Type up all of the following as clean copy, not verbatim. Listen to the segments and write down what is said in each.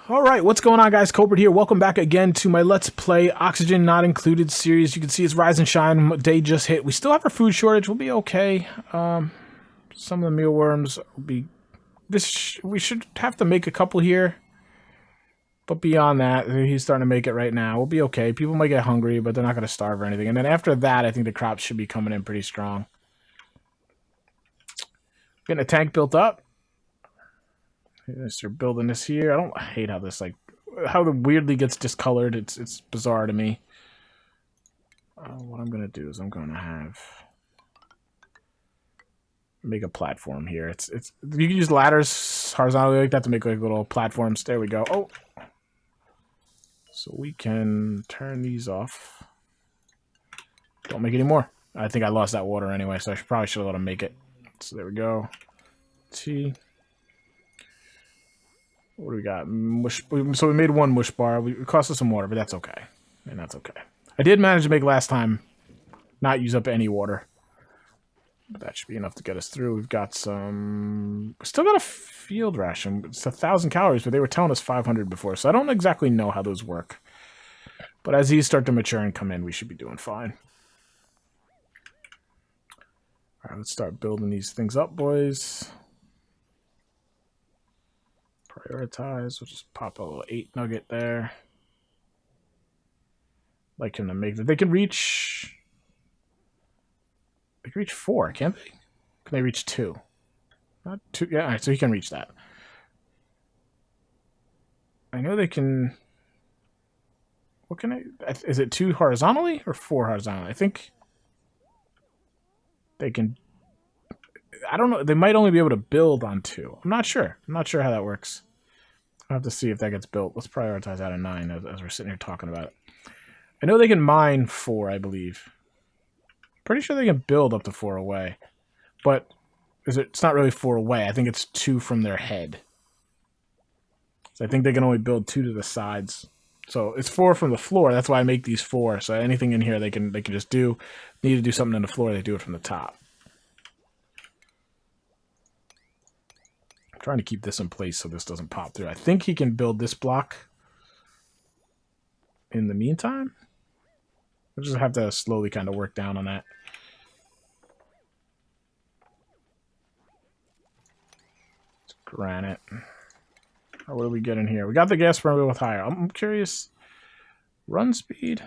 Alright, what's going on, guys? Kulprit here. Welcome back again to my Let's Play Oxygen Not Included series. You can see it's Rise and Shine. Day just hit. We still have our food shortage. We'll be okay. Some of the mealworms will be... we should have to make a couple here. But beyond that, he's starting to make it right now. We'll be okay. People might get hungry, but they're not going to starve or anything. And then after that, I think the crops should be coming in pretty strong. Getting a tank built up. Start building this here. I hate how this, like, how it weirdly gets discolored. It's bizarre to me. What I'm gonna do is I'm gonna make a platform here. You can use ladders horizontally like that to make like little platforms. There we go. Oh, so we can turn these off. Don't make any more. I think I lost that water anyway, so I probably should have let them make it. So there we go. T. What do we got? Mush. So we made one mush bar. It cost us some water, but that's okay. And that's okay. I did manage to make last time not use up any water. But that should be enough to get us through. We've got some... We still got a field ration. It's 1,000 calories, but they were telling us 500 before. So I don't exactly know how those work. But as these start to mature and come in, we should be doing fine. Alright, let's start building these things up, boys. Prioritize. We'll just pop a little 8 nugget there. Like him to make that. They can reach 4, can't they? Can they reach 2? Not 2. Yeah, alright, so he can reach that. I know they can. What can I? Is it 2 horizontally or 4 horizontally? I think they can. I don't know. They might only be able to build on 2. I'm not sure. I'm not sure how that works. I'll have to see if that gets built. Let's prioritize out of 9 as we're sitting here talking about it. I know they can mine 4, I believe. Pretty sure they can build up to 4 away. But it's not really 4 away. I think it's 2 from their head. So I think they can only build 2 to the sides. So it's 4 from the floor. That's why I make these 4. So anything in here they can just do. Need to do something on the floor, they do it from the top. Trying to keep this in place so this doesn't pop through. I think he can build this block in the meantime. We'll just have to slowly kind of work down on that. It's granite. What do we get in here? We got the gas burner with higher. I'm curious. Run speed.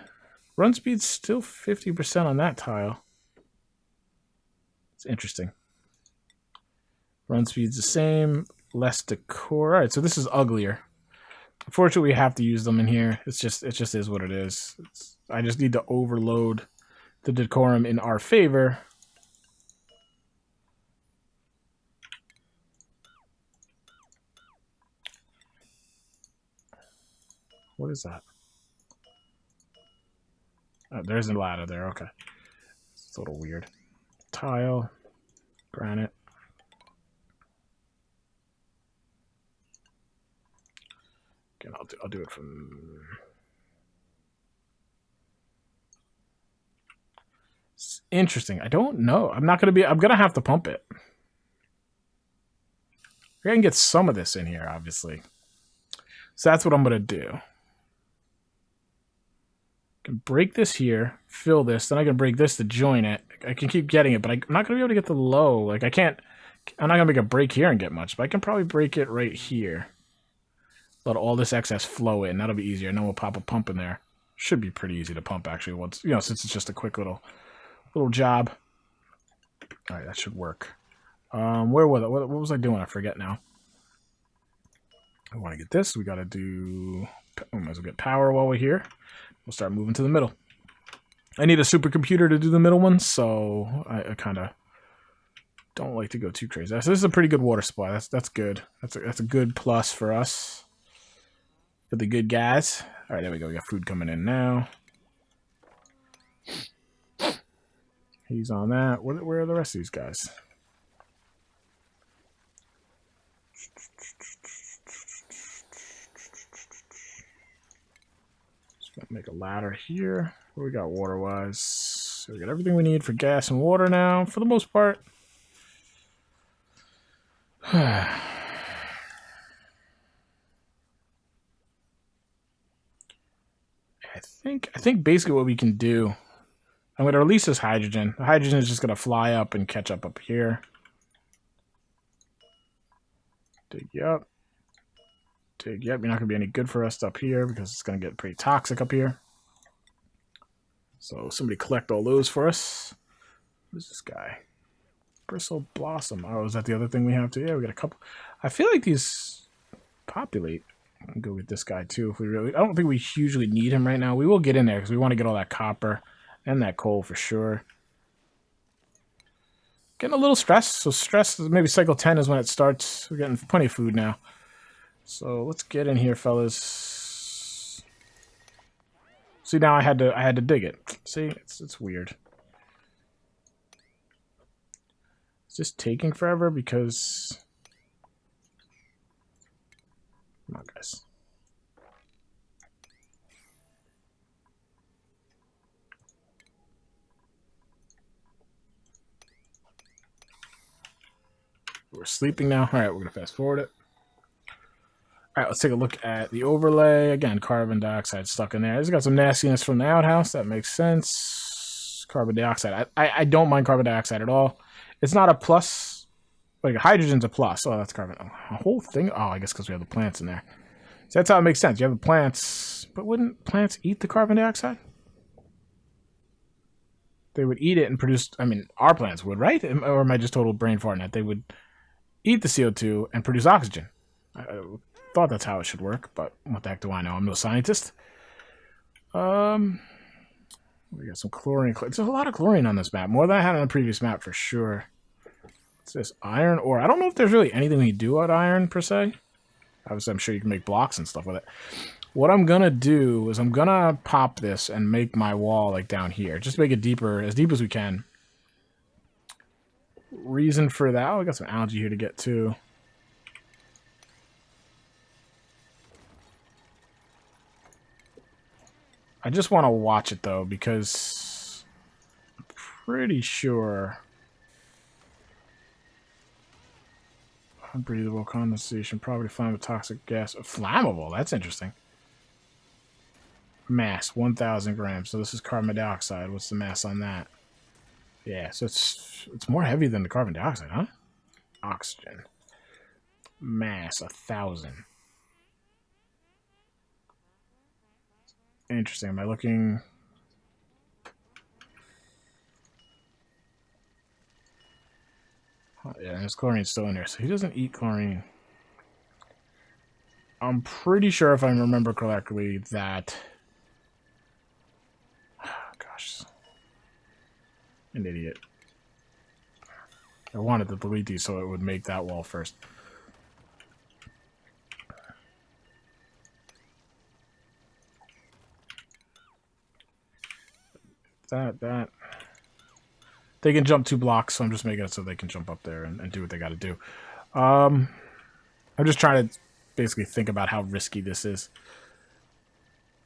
Run speed's still 50% on that tile. It's interesting. Run speed's the same, less decor. All right, so this is uglier. Unfortunately, we have to use them in here. It just is what it is. I just need to overload the decorum in our favor. What is that? Oh, there's a ladder there. Okay, it's a little weird. Tile, granite. Again, I'll do it from... It's interesting. I don't know. I'm going to have to pump it. I can get some of this in here, obviously. So that's what I'm going to do. I can break this here, fill this, then I can break this to join it. I can keep getting it, but I'm not going to be able to get the low. Like, I'm not going to make a break here and get much, but I can probably break it right here. Let all this excess flow in. That'll be easier. And then we'll pop a pump in there. Should be pretty easy to pump, actually, once, since it's just a quick little job. All right, that should work. Where was it? What was I doing? I forget now. I want to get this. We got to do... might as well get power while we're here. We'll start moving to the middle. I need a supercomputer to do the middle one, so I kind of don't like to go too crazy. So this is a pretty good water supply. That's good. That's a good plus for us. For the good guys. All right, there we go. We got food coming in now. He's on that. Where are the rest of these guys? Just gonna make a ladder here. What we got water-wise? So we got everything we need for gas and water now, for the most part. I think basically what we can do, I'm going to release this hydrogen. The hydrogen is just going to fly up and catch up here. Dig you up. Dig you up. You're not going to be any good for us up here because it's going to get pretty toxic up here. So somebody collect all those for us. Who's this guy? Bristle Blossom. Oh, is that the other thing we have to? Yeah, we got a couple. I feel like these populate. I can go get this guy too if we really. I don't think we hugely need him right now. We will get in there because we want to get all that copper and that coal for sure. Getting a little stressed. So stress, maybe cycle 10 is when it starts. We're getting plenty of food now. So let's get in here, fellas. See, now I had to dig it. See, it's weird. It's just taking forever because. Come on, guys. We're sleeping now. All right, we're going to fast forward it. All right, let's take a look at the overlay. Again, carbon dioxide stuck in there. It's got some nastiness from the outhouse. That makes sense. Carbon dioxide. I don't mind carbon dioxide at all. It's not a plus. Like, hydrogen's a plus. Oh, that's carbon. A whole thing? Oh, I guess because we have the plants in there. So that's how it makes sense. You have the plants, but wouldn't plants eat the carbon dioxide? They would eat it and produce, I mean, our plants would, right? Or am I just total brain farting that? They would eat the CO2 and produce oxygen. I thought that's how it should work, but what the heck do I know? I'm no scientist. We got some chlorine. There's a lot of chlorine on this map. More than I had on the previous map for sure. What's this? Iron ore. I don't know if there's really anything we can do with iron per se. Obviously, I'm sure you can make blocks and stuff with it. What I'm going to do is I'm going to pop this and make my wall like down here. Just make it deeper, as deep as we can. Reason for that. Oh, we got some algae here to get to. I just want to watch it, though, because I'm pretty sure... Unbreathable condensation, probably flammable toxic gas. Flammable, that's interesting. Mass, 1,000 grams. So this is carbon dioxide. What's the mass on that? Yeah, so it's more heavy than the carbon dioxide, huh? Oxygen. Mass, 1,000. Interesting. Am I looking... Yeah, his chlorine's still in there, so he doesn't eat chlorine. I'm pretty sure, if I remember correctly, that... Gosh. An idiot. I wanted to delete these so it would make that wall first. That... They can jump 2 blocks, so I'm just making it so they can jump up there and do what they got to do. I'm just trying to basically think about how risky this is.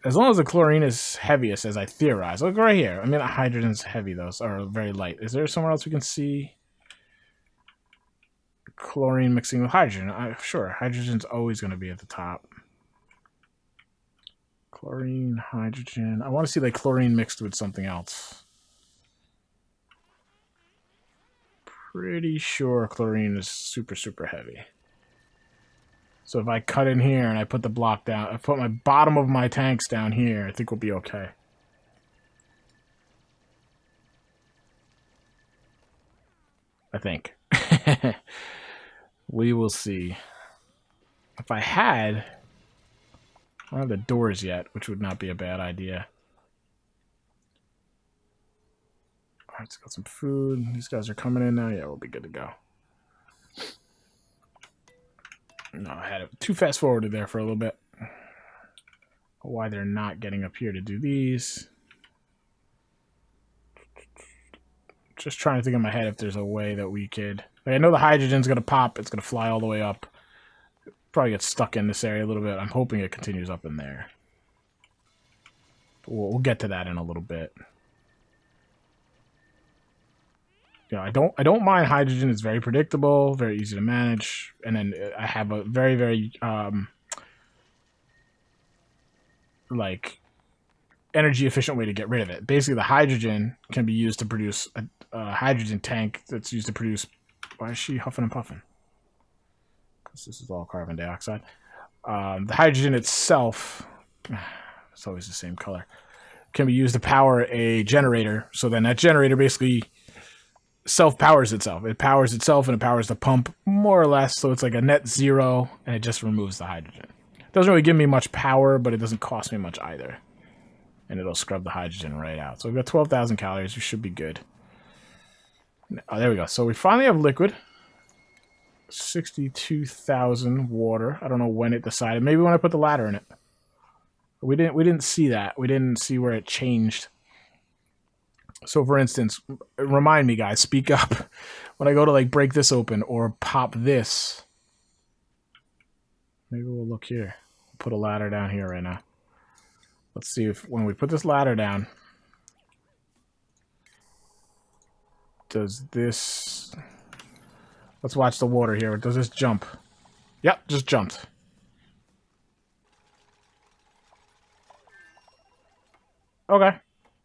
As long as the chlorine is heaviest, as I theorize. Look right here. I mean, hydrogen's heavy, though, or very light. Is there somewhere else we can see chlorine mixing with hydrogen? Sure, hydrogen's always going to be at the top. Chlorine, hydrogen. I want to see, like, chlorine mixed with something else. Pretty sure chlorine is super, super heavy. So if I cut in here and I put the block down, I put my bottom of my tanks down here, I think we'll be okay. I think. We will see. If I had... I don't have the doors yet, which would not be a bad idea. Alright, let's got some food. These guys are coming in now. Yeah, we'll be good to go. No, I had it too fast forwarded there for a little bit. Why they're not getting up here to do these. Just trying to think in my head if there's a way that we could... Like, I know the hydrogen's going to pop. It's going to fly all the way up. Probably get stuck in this area a little bit. I'm hoping it continues up in there. But we'll get to that in a little bit. Yeah, I don't mind hydrogen. It's very predictable, very easy to manage, and then I have a very, very like energy efficient way to get rid of it. Basically, the hydrogen can be used to produce a hydrogen tank that's used to produce. Why is she huffing and puffing? Because this is all carbon dioxide. The hydrogen itself, it's always the same color, can be used to power a generator. So then that generator basically self-powers itself. It powers itself and it powers the pump, more or less. So it's like a net zero, and it just removes the hydrogen. It doesn't really give me much power, but it doesn't cost me much either. And it'll scrub the hydrogen right out. So we've got 12,000 calories. We should be good. Oh, there we go. So we finally have liquid. 62,000 water. I don't know when it decided. Maybe when I put the ladder in it. We didn't see that. We didn't see where it changed. So for instance, remind me, guys, speak up. When I go to like break this open or pop this. Maybe we'll look here. Put a ladder down here right now. Let's see if when we put this ladder down, does this... Let's watch the water here. Does this jump? Yep, just jumped. Okay.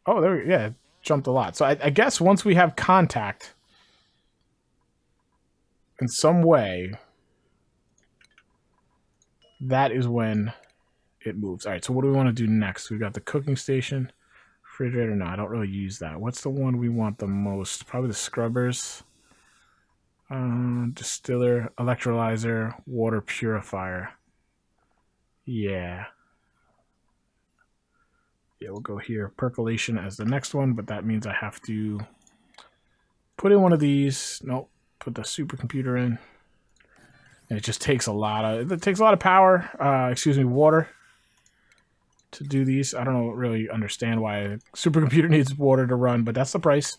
Oh, there we, yeah, it jumped a lot. So I guess once we have contact in some way, that is when it moves. All right, so what do we want to do next? We got the cooking station, refrigerator. No, I don't really use that. What's the one we want the most? Probably the scrubbers. Distiller, electrolyzer, water purifier. Yeah. Yeah, we'll go here. Percolation as the next one, but that means I have to put in one of these. Nope. Put the supercomputer in. And it just takes a lot of power, water to do these. I don't really understand why a supercomputer needs water to run, but that's the price.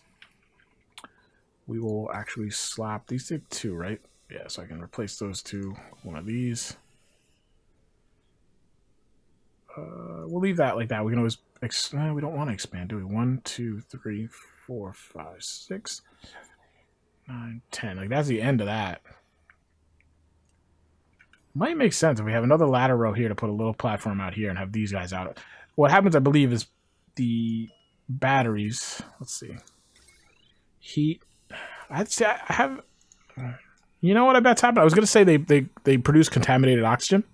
We will actually slap these two, right? Yeah, so I can replace those two. One of these. We'll leave that like that. We can always... we don't want to expand, do we? 1, 2, 3, 4, 5, 6, 9, 10. Like, that's the end of that. Might make sense if we have another ladder row here to put a little platform out here and have these guys out. What happens, I believe, is the batteries... Let's see. Heat... I'd say I have... You know what I bet's happening? I was going to say they produce contaminated oxygen.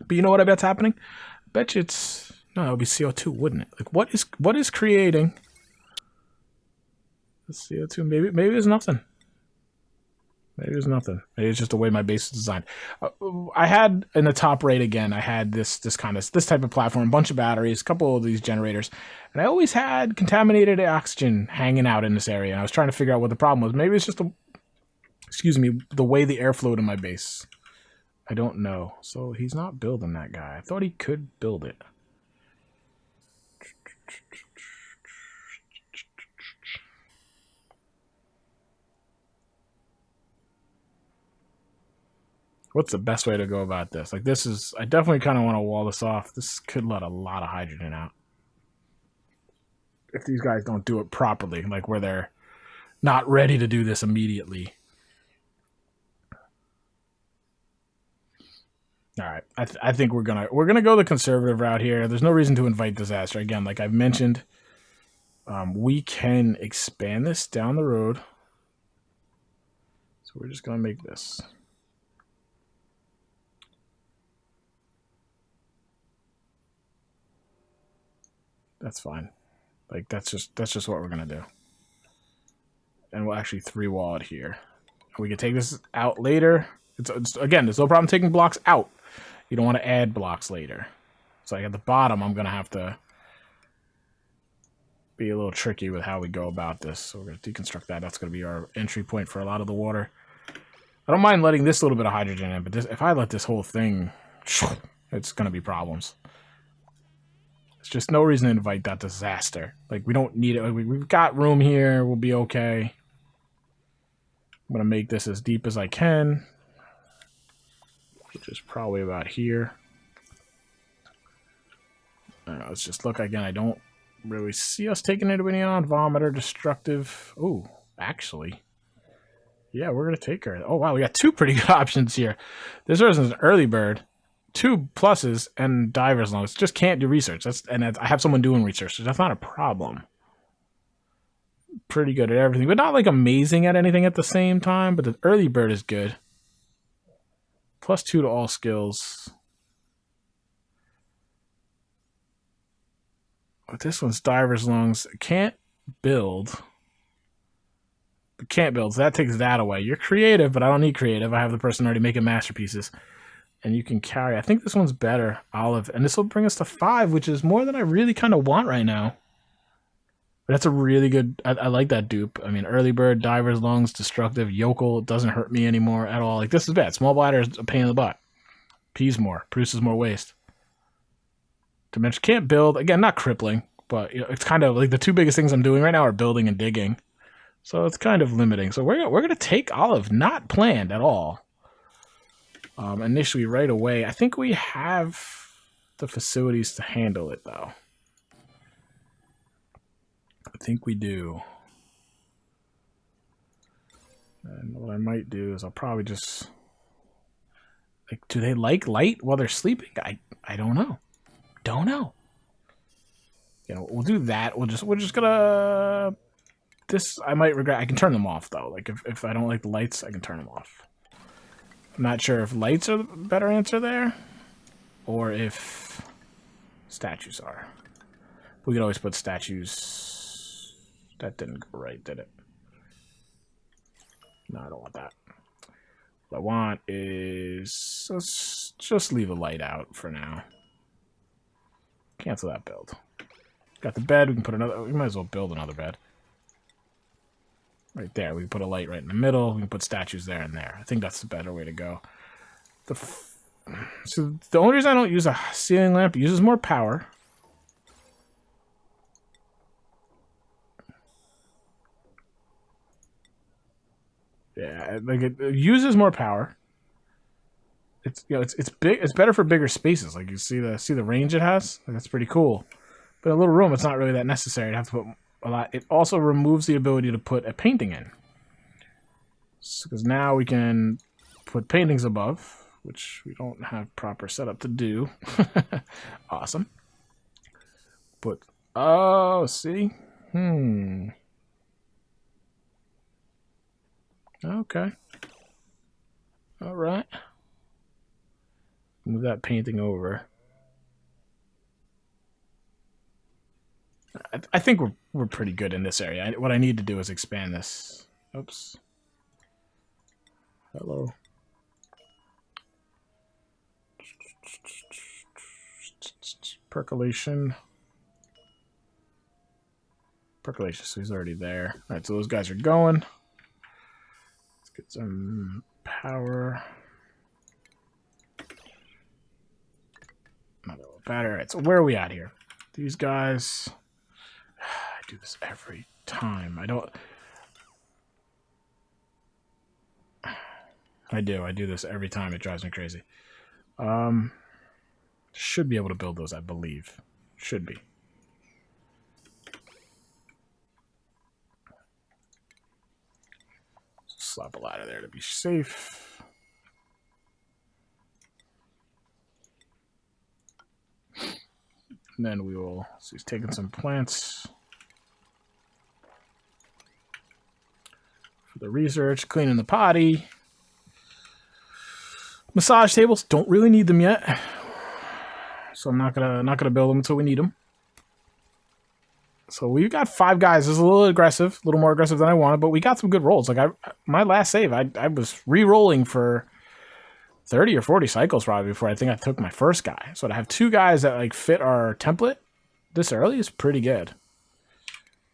But you know what I bet's happening? I bet you it's... No, it would be CO2, wouldn't it? Like, what is creating the CO2? Maybe there's nothing. Maybe there's nothing. Maybe it's just the way my base is designed. I had, in the top right again, I had this type of platform, a bunch of batteries, a couple of these generators, and I always had contaminated oxygen hanging out in this area, and I was trying to figure out what the problem was. Maybe it's just the way the air flowed in my base. I don't know. So he's not building that guy. I thought he could build it. What's the best way to go about this? Like, this is... I definitely kind of want to wall this off. This could let a lot of hydrogen out. If these guys don't do it properly, like where they're not ready to do this immediately. All right, I think we're gonna go the conservative route here. There's no reason to invite disaster. Again, like I've mentioned, we can expand this down the road. So we're just gonna make this. That's fine. Like that's just what we're gonna do. And we'll actually 3-wall it here. We can take this out later. Again, there's no problem taking blocks out. You don't want to add blocks later. So like at the bottom, I'm gonna have to be a little tricky with how we go about this. So we're gonna deconstruct that. That's gonna be our entry point for a lot of the water. I don't mind letting this little bit of hydrogen in, but if I let this whole thing, it's gonna be problems. There's just no reason to invite that disaster. Like, we don't need it. We've got room here. We'll be okay. I'm going to make this as deep as I can, which is probably about here. Let's just look again. I don't really see us taking anybody on. Vomiter, destructive. Oh, actually. Yeah, we're going to take her. Oh, wow. We got 2 pretty good options here. This person's an early bird. 2 pluses and divers lungs. Just can't do research. I have someone doing research, so that's not a problem. Pretty good at everything, but not like amazing at anything at the same time. But the early bird is good. +2 to all skills. But this one's diver's lungs. Can't build. Can't build, so that takes that away. You're creative, but I don't need creative. I have the person already making masterpieces. And you can carry. I think this one's better, olive. And this will bring us to 5, which is more than I really kind of want right now. But that's a really good... I like that dupe. I mean, early bird, diver's lungs, destructive, yokel. It doesn't hurt me anymore at all. Like, this is bad. Small bladder is a pain in the butt. Pees more. Produces more waste. Dimension can't build. Again, not crippling. But you know, it's kind of like the 2 biggest things I'm doing right now are building and digging. So it's kind of limiting. So we're going to take olive. Not planned at all. Initially, right away. I think we have the facilities to handle it, though. I think we do. And what I might do is I'll probably just... Like, do they like light while they're sleeping? I don't know. Don't know. You know, we'll do that. We're just gonna... This, I might regret. I can turn them off, though. Like, if I don't like the lights, I can turn them off. I'm not sure if lights are the better answer there, or if statues are. We could always put statues. That didn't go right, did it? No, I don't want that. What I want is... Let's just leave the light out for now. Cancel that build. Got the bed. We can put another... We might as well build another bed. Right there. We can put a light right in the middle. We can put statues there and there. I think that's the better way to go. So the only reason I don't use a ceiling lamp, it uses more power. Yeah, like it uses more power. It's it's big. It's better for bigger spaces. Like you see the range it has. Like, that's pretty cool. But a little room, it's not really that necessary to have to put a lot. It also removes the ability to put a painting in. Because now we can put paintings above, which we don't have proper setup to do. Awesome. But oh, see, okay, all right. Move that painting over. I think we're pretty good in this area. What I need to do is expand this. Oops. Hello. Percolation. Percolation, so he's already there. Alright, so those guys are going. Let's get some power. Another little battery. Alright, so where are we at here? These guys... I do this every time. I do this every time. It drives me crazy. Should be able to build those, I believe. Should be. Slap a ladder there to be safe. And then we will... So he's taking some plants. For the research. Cleaning the potty. Massage tables. Don't really need them yet. So I'm not gonna build them until we need them. So we've got 5 guys. This is a little aggressive. A little more aggressive than I wanted. But we got some good rolls. Like my last save, I was re-rolling for 30 or 40 cycles probably before I think I took my first guy. So to have 2 guys that like fit our template this early is pretty good.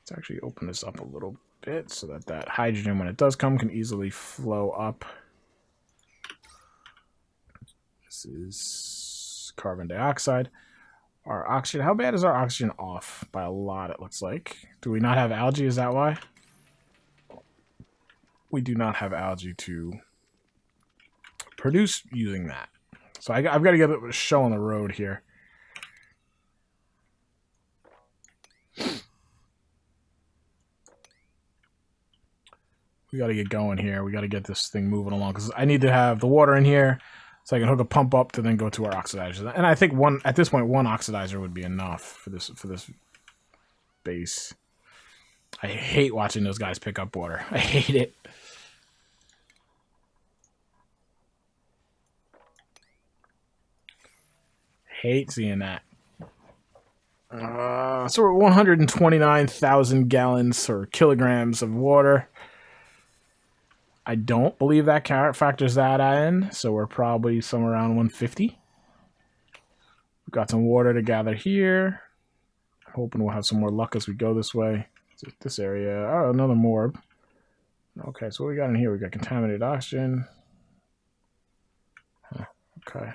Let's actually open this up a little bit so that hydrogen, when it does come, can easily flow up. This is carbon dioxide. Our oxygen, how bad is our oxygen off? By a lot, it looks like. Do we not have algae? Is that why? We do not have algae to produce using that. So I've got to get a show on the road here. We got to get going here. We got to get this thing moving along because I need to have the water in here. So I can hook a pump up to then go to our oxidizers. And I think at this point one oxidizer would be enough for this base. I hate watching those guys pick up water. I hate it. Hate seeing that. So we're 129,000 gallons or kilograms of water. I don't believe that factors that in, so we're probably somewhere around 150. We've got some water to gather here. I'm hoping we'll have some more luck as we go this way. This area. Oh, another morb. Okay, so what we got in here? We got contaminated oxygen. Huh, okay.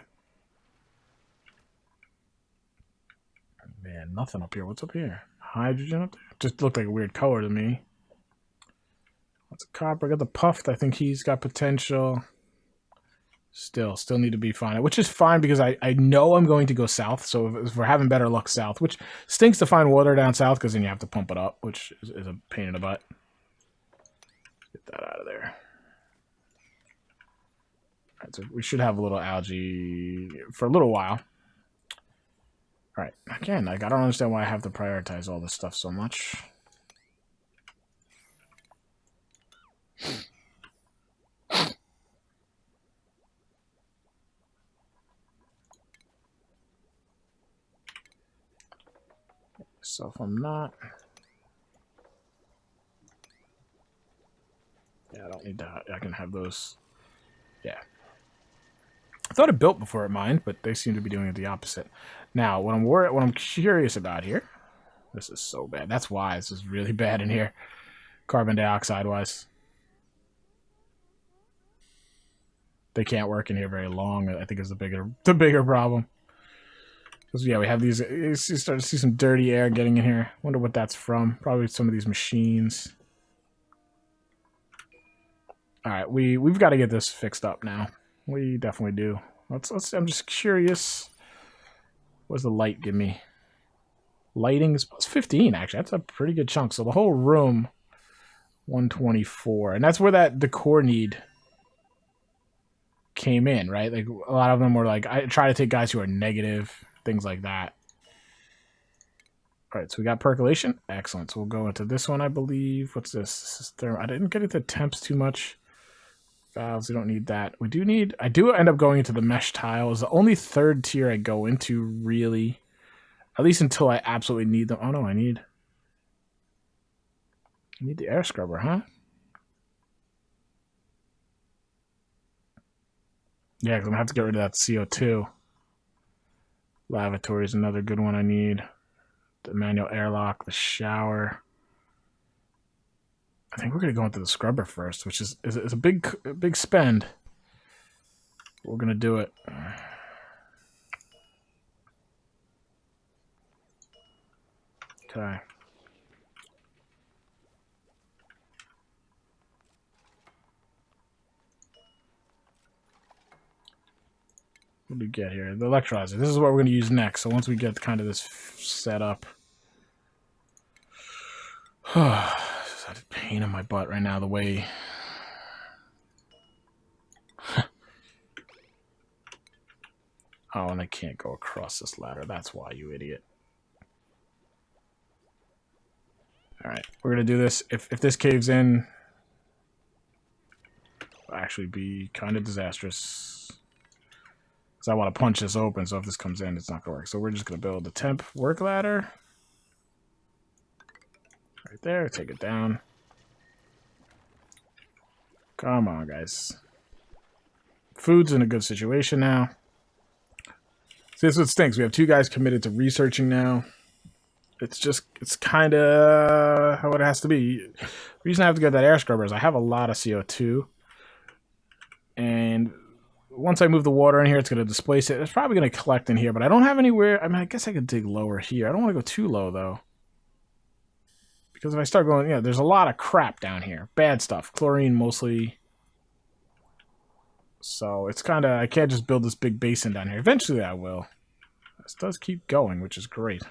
Man, nothing up here. What's up here? Hydrogen up there? Just looked like a weird color to me. What's a copper? Got the puffed. I think he's got potential. Still need to be fine. Which is fine because I know I'm going to go south. So if we're having better luck south, which stinks to find water down south because then you have to pump it up, which is a pain in the butt. Get that out of there. All right, so we should have a little algae for a little while. All right, again, like I don't understand why I have to prioritize all this stuff so much. So if I'm not... Yeah, I don't need that. I can have those. Yeah. I thought it built before it mined, but they seem to be doing it the opposite. Now, what I'm curious about here... This is so bad. That's why this is really bad in here. Carbon dioxide-wise. They can't work in here very long, I think is the bigger problem. Because, yeah, we have these... You start to see some dirty air getting in here. Wonder what that's from. Probably some of these machines. Alright, we've got to get this fixed up now. We definitely do. I'm just curious. What does the light give me? Lighting is plus 15, actually. That's a pretty good chunk. So the whole room, 124. And that's where that decor need came in, right? Like, a lot of them were like, I try to take guys who are negative, things like that. All right, so we got percolation. Excellent. So we'll go into this one, I believe. What's this? This is thermal. I didn't get into temps too much. Valves, we don't need that. We do need... I do end up going into the mesh tile. It's the only third tier I go into, really. At least until I absolutely need them. Oh, no, I need the air scrubber, huh? Yeah, because I'm going to have to get rid of that CO2. Lavatory is another good one I need. The manual airlock, the shower. I think we're going to go into the scrubber first, which is a big spend. We're going to do it. Okay. What do we get here? The electrolyzer. This is what we're going to use next. So once we get kind of this set up. Just had a pain in my butt right now, the way... Oh, and I can't go across this ladder. That's why, you idiot. Alright, we're going to do this. If this caves in, it'll actually be kind of disastrous. Because I want to punch this open, so if this comes in, it's not going to work. So we're just going to build the temp work ladder. Right there, take it down. Come on, guys. Food's in a good situation now. See, this is what stinks. We have two guys committed to researching now. It's kind of how it has to be. The reason I have to get that air scrubber is I have a lot of CO2. And once I move the water in here, it's going to displace it. It's probably going to collect in here, but I don't have anywhere. I mean, I guess I could dig lower here. I don't want to go too low, though. Because if I start going, yeah, there's a lot of crap down here. Bad stuff. Chlorine, mostly. So it's kind of, I can't just build this big basin down here. Eventually I will. This does keep going, which is great.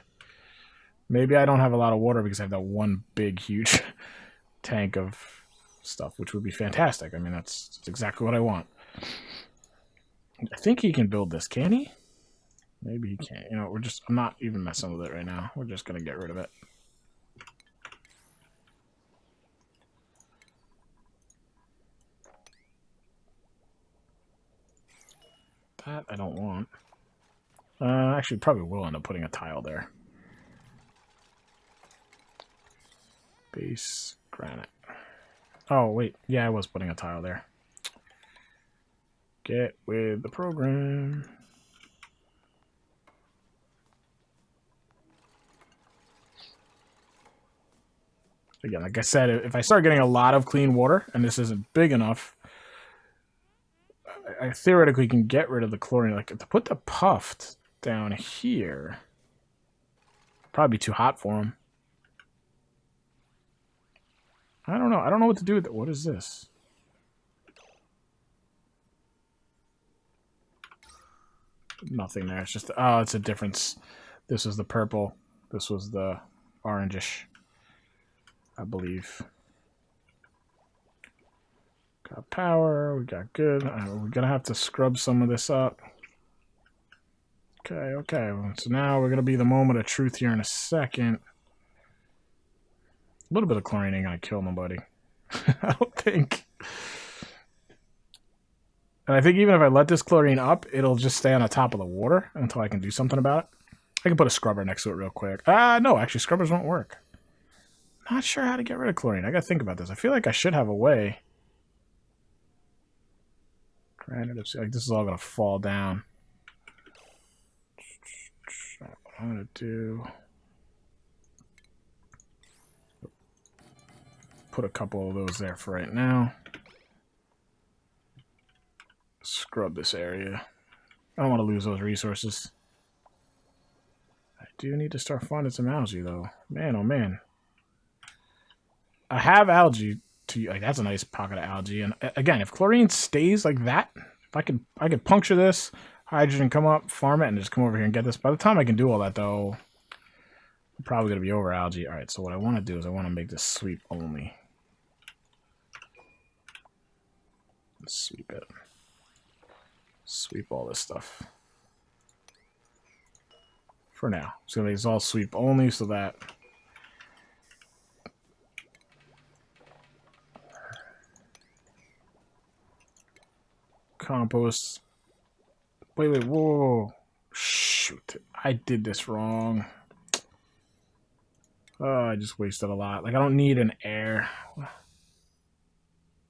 Maybe I don't have a lot of water because I have that one big, huge tank of stuff, which would be fantastic. I mean, that's exactly what I want. I think he can build this. Can he? Maybe he can't. You know, I'm not even messing with it right now. We're just going to get rid of it. That I don't want. Actually, probably will end up putting a tile there. Base granite. Oh, wait. Yeah, I was putting a tile there. Get with the program. Again, like I said, if I start getting a lot of clean water, and this isn't big enough, I theoretically can get rid of the chlorine. Like, to put the puffed down here, probably be too hot for him. I don't know. I don't know what to do with it. What is this? Nothing there. It's just, oh, it's a difference. This was the purple. This was the orangish, I believe. Got power. We got good. We're going to have to scrub some of this up. Okay, okay. So now we're going to be the moment of truth here in a second. A little bit of chlorine ain't going to kill nobody. I don't think. And I think even if I let this chlorine up, it'll just stay on the top of the water until I can do something about it. I can put a scrubber next to it real quick. No, actually, scrubbers won't work. Not sure how to get rid of chlorine. I got to think about this. I feel like I should have a way. Granted, like this is all going to fall down. What I'm going to do... Put a couple of those there for right now. Scrub this area. I don't want to lose those resources. I do need to start finding some algae, though. Man, oh man. I have algae to like that's a nice pocket of algae. And again, if chlorine stays like that, if I could puncture this, hydrogen come up, farm it, and just come over here and get this. By the time I can do all that, though, I'm probably gonna be over algae. All right, so what I want to do is I want to make this sweep only. Let's sweep it. Sweep all this stuff. For now. So it's all sweep only so that compost. Wait, whoa. Shoot. I did this wrong. Oh, I just wasted a lot. Like, I don't need an air.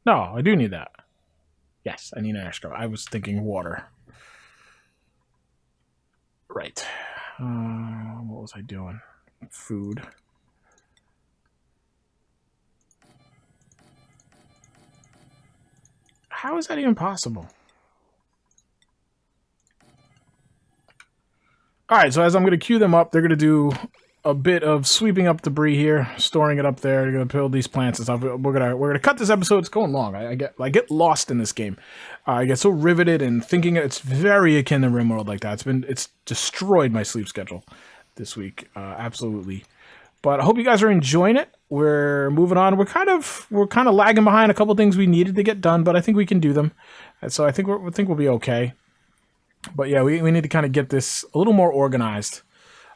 No, I do need that. Yes, I need an air scrub. I was thinking water. Right. What was I doing? Food. How is that even possible? Alright, so as I'm going to queue them up, they're going to do a bit of sweeping up debris here, storing it up there. They're going to build these plants and stuff. We're gonna cut this episode. It's going long. I get lost in this game. I get so riveted and thinking it's very akin to Rimworld like that. It's destroyed my sleep schedule this week. Absolutely. But I hope you guys are enjoying it. We're moving on. We're kind of lagging behind a couple things we needed to get done, but I think we can do them. And so I think we'll be okay. But yeah, we need to kind of get this a little more organized.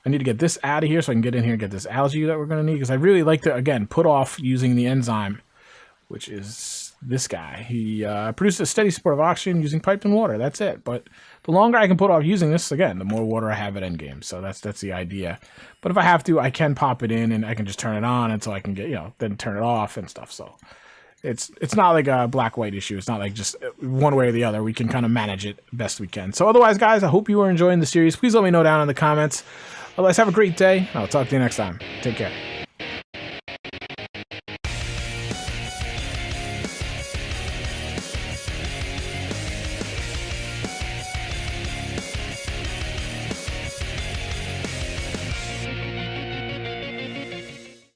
I need to get this out of here so I can get in here and get this algae that we're going to need. Because I really like to, again, put off using the enzyme, which is this guy. He produces a steady supply of oxygen using piped in water. That's it. But the longer I can put off using this, again, the more water I have at endgame. So that's the idea. But if I have to, I can pop it in and I can just turn it on until I can get, then turn it off and stuff. So it's not like a black-white issue. It's not like just one way or the other. We can kind of manage it best we can. So otherwise, guys, I hope you are enjoying the series. Please let me know down in the comments. Otherwise, have a great day. I'll talk to you next time. Take care.